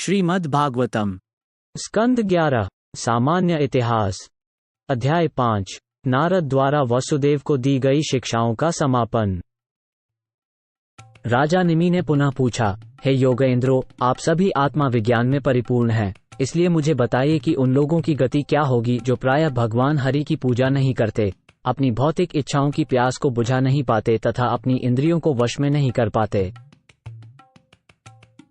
श्रीमद् भागवतम स्कंद 11 सामान्य इतिहास अध्याय 5 नारद द्वारा वसुदेव को दी गई शिक्षाओं का समापन। राजा निमि ने पुनः पूछा, हे योगेंद्रो, आप सभी आत्मा विज्ञान में परिपूर्ण हैं, इसलिए मुझे बताइए कि उन लोगों की गति क्या होगी जो प्रायः भगवान हरि की पूजा नहीं करते, अपनी भौतिक इच्छाओं की प्यास को बुझा नहीं पाते तथा अपनी इंद्रियों को वश में नहीं कर पाते।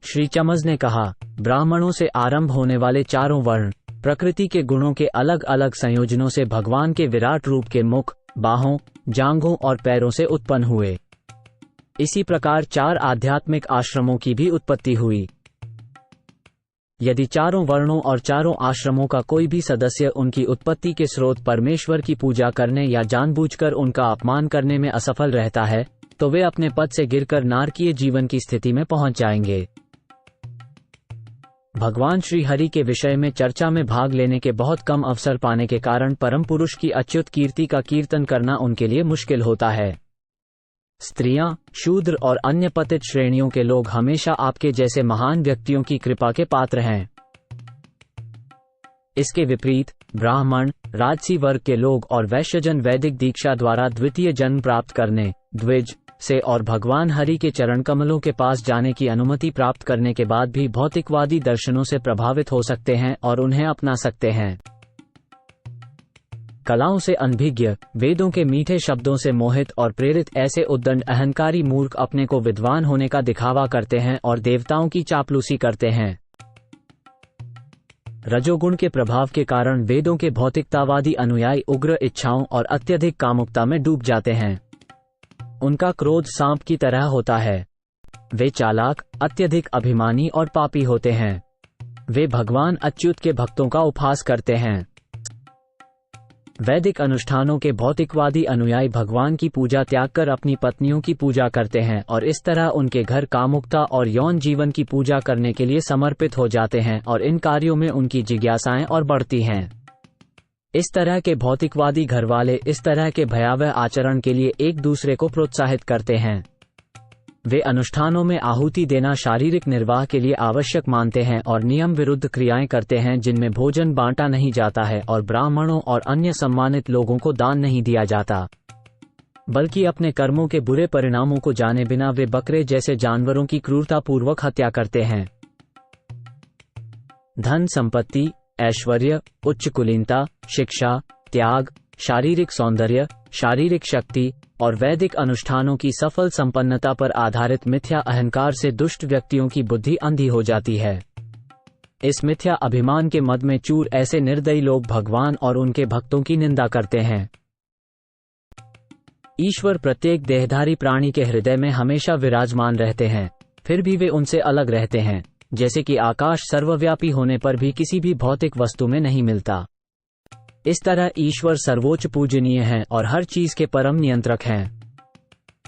श्री चमज ने कहा, ब्राह्मणों से आरंभ होने वाले चारों वर्ण प्रकृति के गुणों के अलग अलग संयोजनों से भगवान के विराट रूप के मुख, बाहों, जांघों और पैरों से उत्पन्न हुए। इसी प्रकार चार आध्यात्मिक आश्रमों की भी उत्पत्ति हुई। यदि चारों वर्णों और चारों आश्रमों का कोई भी सदस्य उनकी उत्पत्ति के स्रोत परमेश्वर की पूजा करने या जानबूझकर उनका अपमान करने में असफल रहता है, तो वे अपने पद से गिरकर नारकीय जीवन की स्थिति में पहुंच जाएंगे। भगवान श्री हरि के विषय में चर्चा में भाग लेने के बहुत कम अवसर पाने के कारण परम पुरुष की अच्युत कीर्ति का कीर्तन करना उनके लिए मुश्किल होता है। स्त्रियां, शूद्र और अन्य पतित श्रेणियों के लोग हमेशा आपके जैसे महान व्यक्तियों की कृपा के पात्र हैं। इसके विपरीत ब्राह्मण, राजसी वर्ग के लोग और वैश्यजन वैदिक दीक्षा द्वारा द्वितीय जन्म प्राप्त करने, द्विज से और भगवान हरि के चरण कमलों के पास जाने की अनुमति प्राप्त करने के बाद भी भौतिकवादी दर्शनों से प्रभावित हो सकते हैं और उन्हें अपना सकते हैं। कलाओं से अनभिज्ञ, वेदों के मीठे शब्दों से मोहित और प्रेरित ऐसे उद्दंड अहंकारी मूर्ख अपने को विद्वान होने का दिखावा करते हैं और देवताओं की चापलूसी करते हैं। रजोगुण के प्रभाव के कारण वेदों के भौतिकतावादी अनुयायी उग्र इच्छाओं और अत्यधिक कामुकता में डूब जाते हैं। उनका क्रोध सांप की तरह होता है। वे चालाक, अत्यधिक अभिमानी और पापी होते हैं। वे भगवान अच्युत के भक्तों का उपहास करते हैं। वैदिक अनुष्ठानों के भौतिकवादी अनुयायी भगवान की पूजा त्याग कर अपनी पत्नियों की पूजा करते हैं और इस तरह उनके घर कामुकता और यौन जीवन की पूजा करने के लिए समर्पित हो जाते हैं और इन कार्यों में उनकी जिज्ञासाएं और बढ़ती हैं। इस तरह के भौतिकवादी घरवाले इस तरह के भयावह आचरण के लिए एक दूसरे को प्रोत्साहित करते हैं। वे अनुष्ठानों में आहुति देना शारीरिक निर्वाह के लिए आवश्यक मानते हैं और नियम विरुद्ध क्रियाएं करते हैं जिनमें भोजन बांटा नहीं जाता है और ब्राह्मणों और अन्य सम्मानित लोगों को दान नहीं दिया जाता, बल्कि अपने कर्मों के बुरे परिणामों को जाने बिना वे बकरे जैसे जानवरों की क्रूरतापूर्वक हत्या करते हैं। धन संपत्ति, ऐश्वर्य, उच्च कुलीनता, शिक्षा, त्याग, शारीरिक सौंदर्य, शारीरिक शक्ति और वैदिक अनुष्ठानों की सफल संपन्नता पर आधारित मिथ्या अहंकार से दुष्ट व्यक्तियों की बुद्धि अंधी हो जाती है। इस मिथ्या अभिमान के मद में चूर ऐसे निर्दयी लोग भगवान और उनके भक्तों की निंदा करते हैं। ईश्वर प्रत्येक देहधारी प्राणी के हृदय में हमेशा विराजमान रहते हैं, फिर भी वे उनसे अलग रहते हैं, जैसे कि आकाश सर्वव्यापी होने पर भी किसी भी भौतिक वस्तु में नहीं मिलता। इस तरह ईश्वर सर्वोच्च पूजनीय हैं और हर चीज के परम नियंत्रक हैं।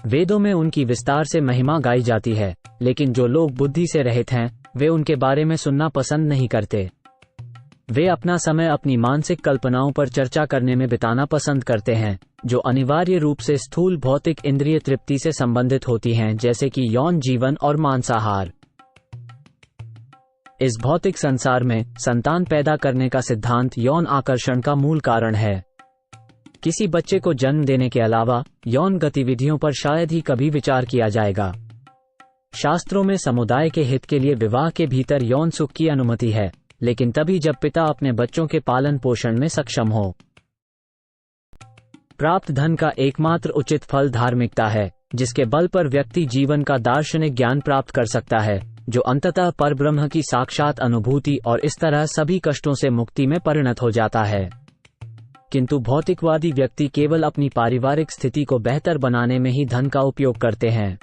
वेदों में उनकी विस्तार से महिमा गाई जाती है, लेकिन जो लोग बुद्धि से रहित हैं, वे उनके बारे में सुनना पसंद नहीं करते। वे अपना समय अपनी मानसिक कल्पनाओं पर चर्चा करने में बिताना पसंद करते हैं, जो अनिवार्य रूप से स्थूल भौतिक इंद्रिय तृप्ति से संबंधित होती हैं, जैसे कि यौन जीवन और मांसाहार। इस भौतिक संसार में संतान पैदा करने का सिद्धांत यौन आकर्षण का मूल कारण है। किसी बच्चे को जन्म देने के अलावा यौन गतिविधियों पर शायद ही कभी विचार किया जाएगा। शास्त्रों में समुदाय के हित के लिए विवाह के भीतर यौन सुख की अनुमति है, लेकिन तभी जब पिता अपने बच्चों के पालन पोषण में सक्षम हो। प्राप्त धन का एकमात्र उचित फल धार्मिकता है, जिसके बल पर व्यक्ति जीवन का दार्शनिक ज्ञान प्राप्त कर सकता है, जो अंततः परब्रह्म की साक्षात अनुभूति और इस तरह सभी कष्टों से मुक्ति में परिणत हो जाता है। किंतु भौतिकवादी व्यक्ति केवल अपनी पारिवारिक स्थिति को बेहतर बनाने में ही धन का उपयोग करते हैं।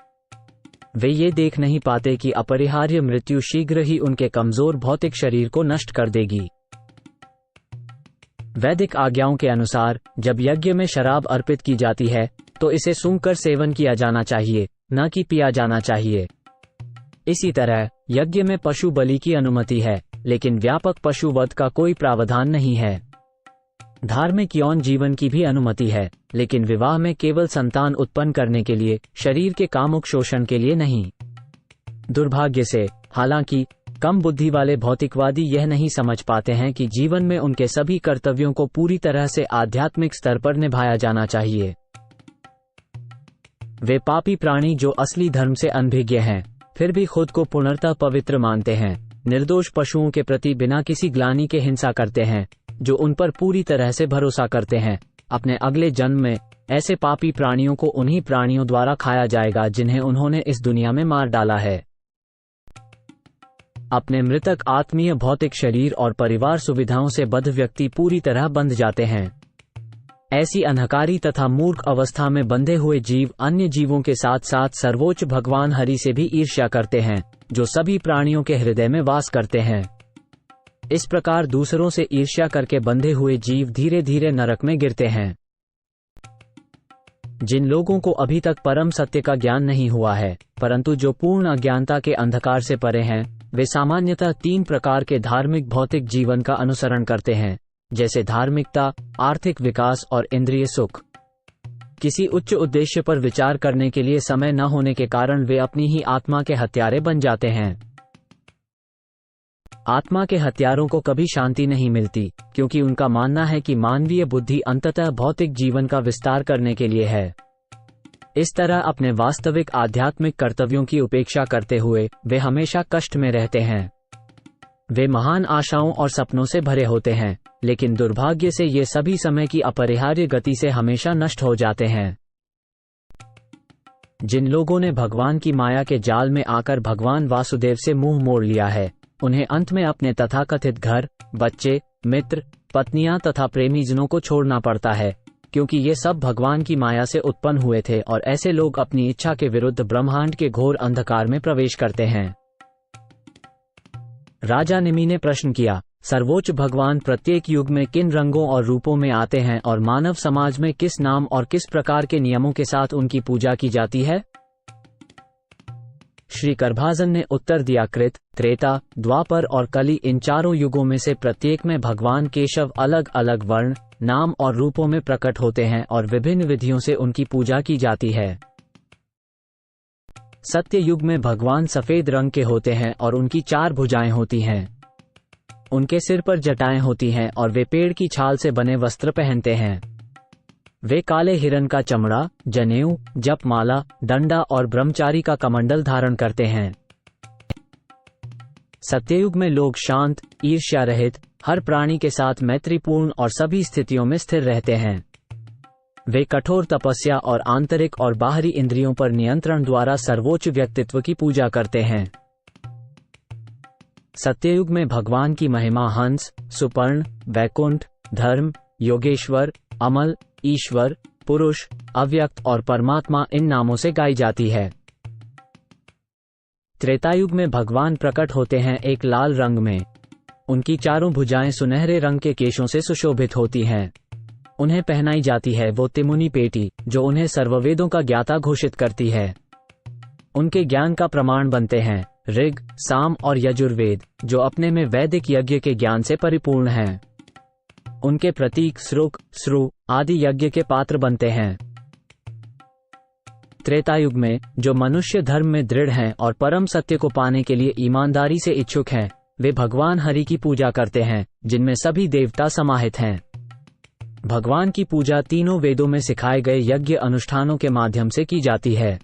वे ये देख नहीं पाते कि अपरिहार्य मृत्यु शीघ्र ही उनके कमजोर भौतिक शरीर को नष्ट कर देगी। वैदिक आज्ञाओं के अनुसार जब यज्ञ में शराब अर्पित की जाती है, तो इसे सूंघकर सेवन किया जाना चाहिए, न कि पिया जाना चाहिए। इसी तरह यज्ञ में पशु बलि की अनुमति है, लेकिन व्यापक पशु वध का कोई प्रावधान नहीं है। धार्मिक यौन जीवन की भी अनुमति है, लेकिन विवाह में केवल संतान उत्पन्न करने के लिए, शरीर के कामुक शोषण के लिए नहीं। दुर्भाग्य से हालांकि कम बुद्धि वाले भौतिकवादी यह नहीं समझ पाते हैं कि जीवन में उनके सभी कर्तव्यों को पूरी तरह से आध्यात्मिक स्तर पर निभाया जाना चाहिए। वे पापी प्राणी जो असली धर्म से अनभिज्ञ हैं, फिर भी खुद को पूर्णतः पवित्र मानते हैं, निर्दोष पशुओं के प्रति बिना किसी ग्लानि के हिंसा करते हैं, जो उन पर पूरी तरह से भरोसा करते हैं। अपने अगले जन्म में ऐसे पापी प्राणियों को उन्हीं प्राणियों द्वारा खाया जाएगा जिन्हें उन्होंने इस दुनिया में मार डाला है। अपने मृतक आत्मीय भौतिक शरीर और परिवार सुविधाओं से बद्ध व्यक्ति पूरी तरह बंध जाते हैं। ऐसी अनहकारी तथा मूर्ख अवस्था में बंधे हुए जीव अन्य जीवों के साथ साथ सर्वोच्च भगवान हरि से भी ईर्ष्या करते हैं, जो सभी प्राणियों के हृदय में वास करते हैं। इस प्रकार दूसरों से ईर्ष्या करके बंधे हुए जीव धीरे धीरे नरक में गिरते हैं। जिन लोगों को अभी तक परम सत्य का ज्ञान नहीं हुआ है, परंतु जो पूर्ण अज्ञानता के अंधकार से परे हैं, वे सामान्यतः 3 प्रकार के धार्मिक भौतिक जीवन का अनुसरण करते हैं, जैसे धार्मिकता, आर्थिक विकास और इंद्रिय सुख। किसी उच्च उद्देश्य पर विचार करने के लिए समय न होने के कारण वे अपनी ही आत्मा के हत्यारे बन जाते हैं। आत्मा के हत्यारों को कभी शांति नहीं मिलती, क्योंकि उनका मानना है कि मानवीय बुद्धि अंततः भौतिक जीवन का विस्तार करने के लिए है। इस तरह अपने वास्तविक आध्यात्मिक कर्तव्यों की उपेक्षा करते हुए वे हमेशा कष्ट में रहते हैं। वे महान आशाओं और सपनों से भरे होते हैं, लेकिन दुर्भाग्य से ये सभी समय की अपरिहार्य गति से हमेशा नष्ट हो जाते हैं। जिन लोगों ने भगवान की माया के जाल में आकर भगवान वासुदेव से मुंह मोड़ लिया है, उन्हें अंत में अपने तथाकथित घर, बच्चे, मित्र, पत्नियां तथा प्रेमीजनों को छोड़ना पड़ता है, क्योंकि ये सब भगवान की माया से उत्पन्न हुए थे और ऐसे लोग अपनी इच्छा के विरुद्ध ब्रह्मांड के घोर अंधकार में प्रवेश करते हैं। राजा निमि ने प्रश्न किया, सर्वोच्च भगवान प्रत्येक युग में किन रंगों और रूपों में आते हैं और मानव समाज में किस नाम और किस प्रकार के नियमों के साथ उनकी पूजा की जाती है? श्री करभाजन ने उत्तर दिया, कृत, त्रेता, द्वापर और कली इन 4 युगों में से प्रत्येक में भगवान केशव अलग अलग वर्ण, नाम और रूपों में प्रकट होते हैं और विभिन्न विधियों से उनकी पूजा की जाती है। सत्य युग में भगवान सफेद रंग के होते हैं और उनकी 4 भुजाएं होती हैं। उनके सिर पर जटाएं होती हैं और वे पेड़ की छाल से बने वस्त्र पहनते हैं। वे काले हिरन का चमड़ा, जनेऊ, जपमाला, डंडा और ब्रह्मचारी का कमंडल धारण करते हैं। सत्ययुग में लोग शांत, ईर्ष्या रहित, हर प्राणी के साथ मैत्रीपूर्ण और सभी स्थितियों में स्थिर रहते हैं। वे कठोर तपस्या और आंतरिक और बाहरी इंद्रियों पर नियंत्रण द्वारा सर्वोच्च व्यक्तित्व की पूजा करते हैं। सत्ययुग में भगवान की महिमा हंस, सुपर्ण, वैकुंठ, धर्म, योगेश्वर, अमल, ईश्वर, पुरुष, अव्यक्त और परमात्मा इन नामों से गाई जाती है। त्रेतायुग में भगवान प्रकट होते हैं एक लाल रंग में। उनकी 4 भुजाएं सुनहरे रंग के केशों से सुशोभित होती हैं। उन्हें पहनाई जाती है वो तिमुनी पेटी, जो उन्हें सर्ववेदों का ज्ञाता घोषित करती है। उनके ज्ञान का प्रमाण बनते हैं ऋग, साम और यजुर्वेद, जो अपने में वैदिक यज्ञ के ज्ञान से परिपूर्ण हैं। उनके प्रतीक श्रुक, श्रु आदि यज्ञ के पात्र बनते हैं। त्रेतायुग में जो मनुष्य धर्म में दृढ़ हैं और परम सत्य को पाने के लिए ईमानदारी से इच्छुक हैं, वे भगवान हरि की पूजा करते हैं, जिनमें सभी देवता समाहित हैं। भगवान की पूजा तीनों वेदों में सिखाए गए यज्ञ अनुष्ठानों के माध्यम से की जाती है।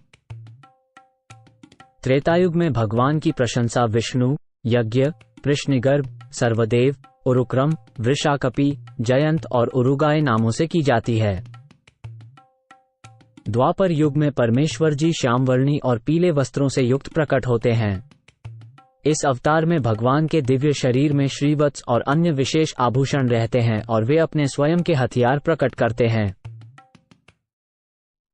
त्रेतायुग में भगवान की प्रशंसा विष्णु, यज्ञ, कृष्णगर्भ, सर्वदेव, उरुक्रम, वृषाकपि, जयंत और उरुगाय नामों से की जाती है। द्वापर युग में परमेश्वर जी श्यामवर्णी और पीले वस्त्रों से युक्त प्रकट होते हैं। इस अवतार में भगवान के दिव्य शरीर में श्रीवत्स और अन्य विशेष आभूषण रहते हैं और वे अपने स्वयं के हथियार प्रकट करते हैं।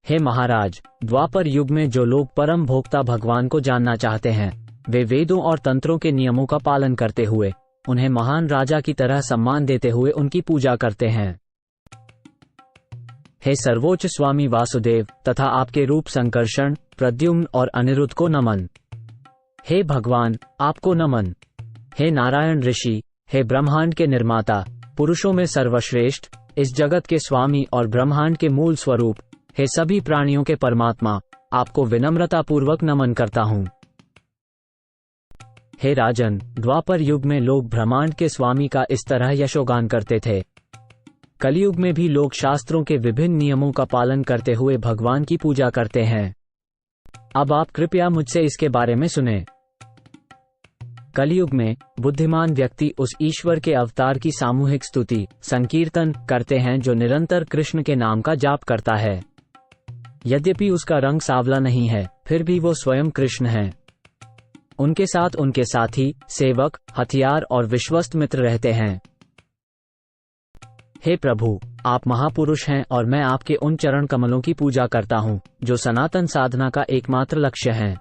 हे महाराज, द्वापर युग में जो लोग परम भोक्ता भगवान को जानना चाहते हैं, वे वेदों और तंत्रों के नियमों का पालन करते हुए उन्हें महान राजा की तरह सम्मान देते हुए उनकी पूजा करते हैं। हे सर्वोच्च स्वामी वासुदेव तथा आपके रूप संकर्षण, प्रद्युम्न और अनिरुद्ध को नमन। हे भगवान, आपको नमन। हे नारायण ऋषि, हे ब्रह्मांड के निर्माता, पुरुषों में सर्वश्रेष्ठ, इस जगत के स्वामी और ब्रह्मांड के मूल स्वरूप, हे सभी प्राणियों के परमात्मा, आपको विनम्रता पूर्वक नमन करता हूँ। हे राजन, द्वापर युग में लोग ब्रह्मांड के स्वामी का इस तरह यशोगान करते थे। कलयुग में भी लोग शास्त्रों के विभिन्न नियमों का पालन करते हुए भगवान की पूजा करते हैं। अब आप कृपया मुझसे इसके बारे में सुने। कलयुग में बुद्धिमान व्यक्ति उस ईश्वर के अवतार की सामूहिक स्तुति संकीर्तन करते हैं जो निरंतर कृष्ण के नाम का जाप करता है। यद्यपि उसका रंग सांवला नहीं है, फिर भी वो स्वयं कृष्ण है। उनके साथ उनके साथी, सेवक, हथियार और विश्वस्त मित्र रहते हैं। हे प्रभु, आप महापुरुष हैं और मैं आपके उन चरण कमलों की पूजा करता हूँ जो सनातन साधना का एकमात्र लक्ष्य हैं।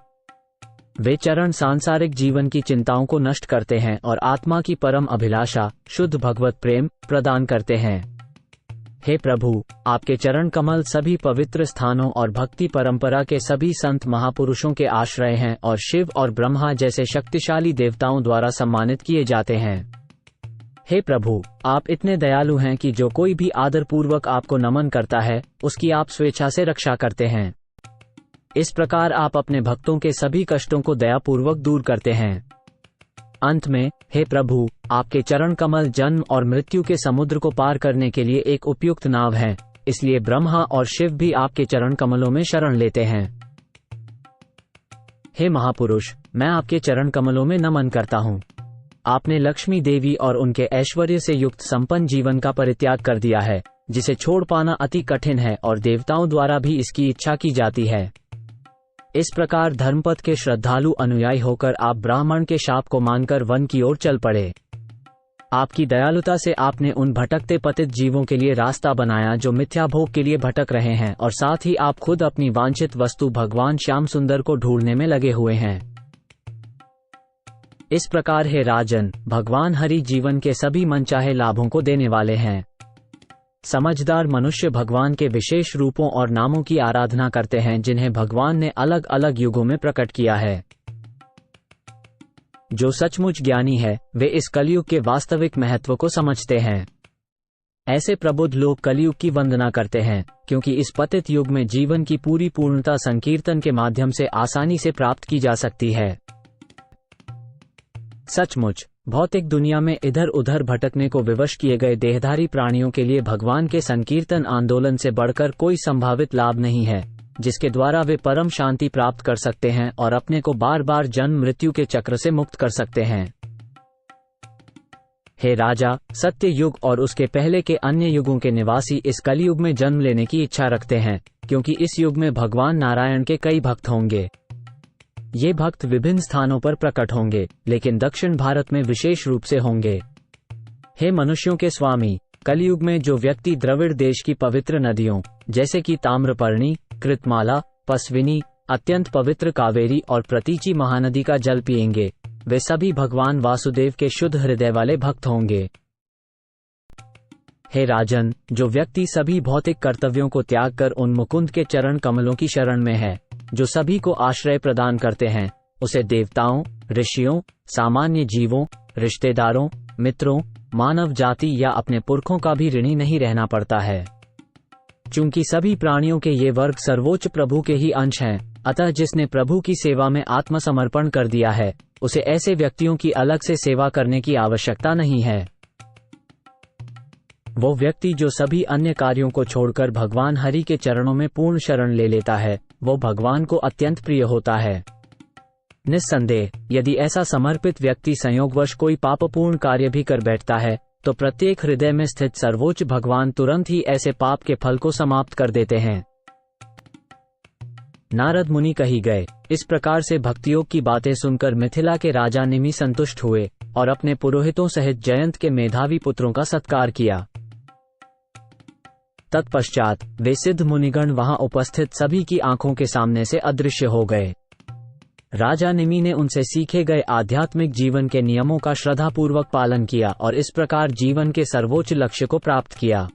वे चरण सांसारिक जीवन की चिंताओं को नष्ट करते हैं और आत्मा की परम अभिलाषा, शुद्ध भगवत प्रेम प्रदान करते हैं। हे प्रभु, आपके चरण कमल सभी पवित्र स्थानों और भक्ति परंपरा के सभी संत महापुरुषों के आश्रय हैं और शिव और ब्रह्मा जैसे शक्तिशाली देवताओं द्वारा सम्मानित किए जाते हैं। हे प्रभु, आप इतने दयालु हैं कि जो कोई भी आदरपूर्वक आपको नमन करता है उसकी आप स्वेच्छा से रक्षा करते हैं। इस प्रकार आप अपने भक्तों के सभी कष्टों को दयापूर्वक दूर करते हैं। अंत में, हे प्रभु, आपके चरण कमल जन्म और मृत्यु के समुद्र को पार करने के लिए एक उपयुक्त नाव हैं, इसलिए ब्रह्मा और शिव भी आपके चरण कमलों में शरण लेते हैं। हे महापुरुष, मैं आपके चरण कमलों में नमन करता हूँ। आपने लक्ष्मी देवी और उनके ऐश्वर्य से युक्त संपन्न जीवन का परित्याग कर दिया है, जिसे छोड़ पाना अति कठिन है और देवताओं द्वारा भी इसकी इच्छा की जाती है। इस प्रकार धर्मपथ के श्रद्धालु अनुयायी होकर आप ब्राह्मण के शाप को मानकर वन की ओर चल पड़े। आपकी दयालुता से आपने उन भटकते पतित जीवों के लिए रास्ता बनाया जो मिथ्या भोग के लिए भटक रहे हैं, और साथ ही आप खुद अपनी वांछित वस्तु भगवान श्याम सुंदर को ढूंढने में लगे हुए हैं। इस प्रकार हे राजन, भगवान हरि जीवन के सभी मनचाहे लाभों को देने वाले हैं। समझदार मनुष्य भगवान के विशेष रूपों और नामों की आराधना करते हैं जिन्हें भगवान ने अलग अलग युगों में प्रकट किया है। जो सचमुच ज्ञानी है वे इस कलयुग के वास्तविक महत्व को समझते हैं। ऐसे प्रबुद्ध लोग कलयुग की वंदना करते हैं, क्योंकि इस पतित युग में जीवन की पूरी पूर्णता संकीर्तन के माध्यम से आसानी से प्राप्त की जा सकती है। सचमुच भौतिक दुनिया में इधर उधर भटकने को विवश किए गए देहधारी प्राणियों के लिए भगवान के संकीर्तन आंदोलन से बढ़कर कोई संभावित लाभ नहीं है, जिसके द्वारा वे परम शांति प्राप्त कर सकते हैं और अपने को बार बार जन्म मृत्यु के चक्र से मुक्त कर सकते हैं। हे राजा, सत्य युग और उसके पहले के अन्य युगों के निवासी इस कलयुग में जन्म लेने की इच्छा रखते हैं, क्योंकि इस युग में भगवान नारायण के कई भक्त होंगे। ये भक्त विभिन्न स्थानों पर प्रकट होंगे, लेकिन दक्षिण भारत में विशेष रूप से होंगे। हे मनुष्यों के स्वामी, कलयुग में जो व्यक्ति द्रविड़ देश की पवित्र नदियों जैसे कि ताम्रपर्णी, कृतमाला, पस्विनी, अत्यंत पवित्र कावेरी और प्रतीची महानदी का जल पिएंगे, वे सभी भगवान वासुदेव के शुद्ध हृदय वाले भक्त होंगे। हे राजन, जो व्यक्ति सभी भौतिक कर्तव्यों को त्याग कर उन मुकुंद के चरण कमलों की शरण में है, जो सभी को आश्रय प्रदान करते हैं, उसे देवताओं, ऋषियों, सामान्य जीवों, रिश्तेदारों, मित्रों, मानव जाति या अपने पुरखों का भी ऋणी नहीं रहना पड़ता है। चूंकि सभी प्राणियों के ये वर्ग सर्वोच्च प्रभु के ही अंश हैं, अतः जिसने प्रभु की सेवा में आत्मसमर्पण कर दिया है, उसे ऐसे व्यक्तियों की अलग से सेवा करने की आवश्यकता नहीं है। वो व्यक्ति जो सभी अन्य कार्यों को छोड़कर भगवान हरि के चरणों में पूर्ण शरण ले लेता है, वो भगवान को अत्यंत प्रिय होता है। निस्संदेह, यदि ऐसा समर्पित व्यक्ति संयोगवश कोई पापपूर्ण कार्य भी कर बैठता है, तो प्रत्येक हृदय में स्थित सर्वोच्च भगवान तुरंत ही ऐसे पाप के फल को समाप्त कर देते हैं। नारद मुनि कही गए। इस प्रकार से भक्तियोग की बातें सुनकर मिथिला के राजा निमि संतुष्ट हुए और अपने पुरोहितों सहित जयंत के मेधावी पुत्रों का सत्कार किया। तत्पश्चात वे सिद्ध मुनिगण वहां उपस्थित सभी की आंखों के सामने से अदृश्य हो गए। राजा निमि ने उनसे सीखे गए आध्यात्मिक जीवन के नियमों का श्रद्धापूर्वक पालन किया और इस प्रकार जीवन के सर्वोच्च लक्ष्य को प्राप्त किया।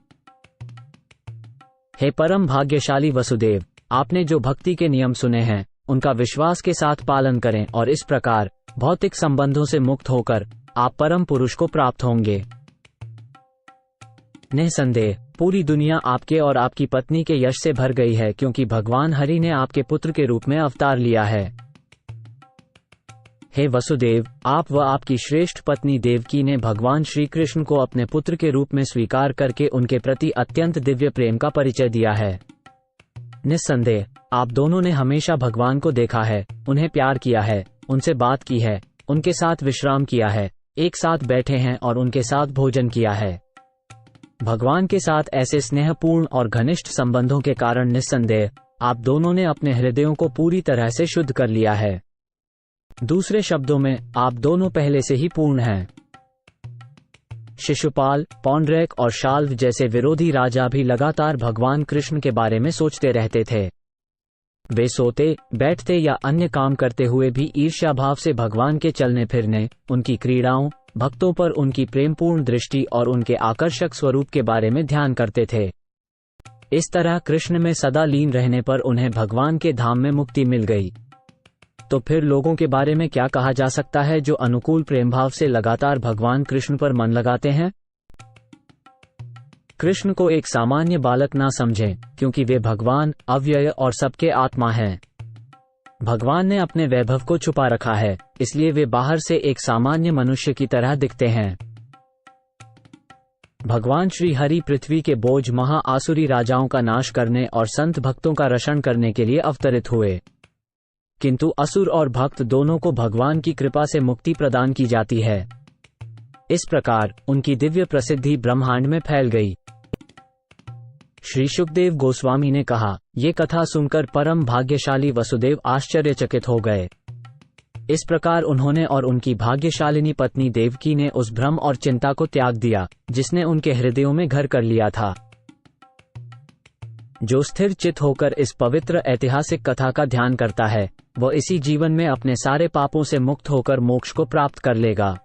हे परम भाग्यशाली वसुदेव, आपने जो भक्ति के नियम सुने हैं, उनका विश्वास के साथ पालन करें और इस प्रकार भौतिक संबंधों से मुक्त होकर आप परम पुरुष को प्राप्त होंगे। निसंदेह पूरी दुनिया आपके और आपकी पत्नी के यश से भर गई है, क्योंकि भगवान हरि ने आपके पुत्र के रूप में अवतार लिया है। हे वसुदेव, आप व आपकी श्रेष्ठ पत्नी देवकी ने भगवान श्री कृष्ण को अपने पुत्र के रूप में स्वीकार करके उनके प्रति अत्यंत दिव्य प्रेम का परिचय दिया है। निस्संदेह आप दोनों ने हमेशा भगवान को देखा है, उन्हें प्यार किया है, उनसे बात की है, उनके साथ विश्राम किया है, एक साथ बैठे हैं और उनके साथ भोजन किया है। भगवान के साथ ऐसे स्नेहपूर्ण और घनिष्ठ संबंधों के कारण निस्संदेह आप दोनों ने अपने हृदयों को पूरी तरह से शुद्ध कर लिया है। दूसरे शब्दों में, आप दोनों पहले से ही पूर्ण हैं। शिशुपाल, पौंड्रेक और शाल्व जैसे विरोधी राजा भी लगातार भगवान कृष्ण के बारे में सोचते रहते थे। वे सोते, बैठते या अन्य काम करते हुए भी ईर्ष्या भाव से भगवान के चलने फिरने, उनकी क्रीड़ाओं, भक्तों पर उनकी प्रेमपूर्ण दृष्टि और उनके आकर्षक स्वरूप के बारे में ध्यान करते थे। इस तरह कृष्ण में सदा लीन रहने पर उन्हें भगवान के धाम में मुक्ति मिल गई। तो फिर लोगों के बारे में क्या कहा जा सकता है जो अनुकूल प्रेम भाव से लगातार भगवान कृष्ण पर मन लगाते हैं? कृष्ण को एक सामान्य बालक ना समझें, क्योंकि वे भगवान, अव्यय और सबके आत्मा हैं। भगवान ने अपने वैभव को छुपा रखा है, इसलिए वे बाहर से एक सामान्य मनुष्य की तरह दिखते हैं। भगवान श्री हरि पृथ्वी के बोझ महा आसुरी राजाओं का नाश करने और संत भक्तों का रक्षण करने के लिए अवतरित हुए, किंतु असुर और भक्त दोनों को भगवान की कृपा से मुक्ति प्रदान की जाती है। इस प्रकार उनकी दिव्य प्रसिद्धि ब्रह्मांड में फैल गई। श्री सुखदेव गोस्वामी ने कहा, ये कथा सुनकर परम भाग्यशाली वसुदेव आश्चर्यचकित हो गए। इस प्रकार उन्होंने और उनकी भाग्यशालिनी पत्नी देवकी ने उस भ्रम और चिंता को त्याग दिया जिसने उनके हृदयों में घर कर लिया था। जो स्थिर चित होकर इस पवित्र ऐतिहासिक कथा का ध्यान करता है, वह इसी जीवन में अपने सारे पापों से मुक्त होकर मोक्ष को प्राप्त कर लेगा।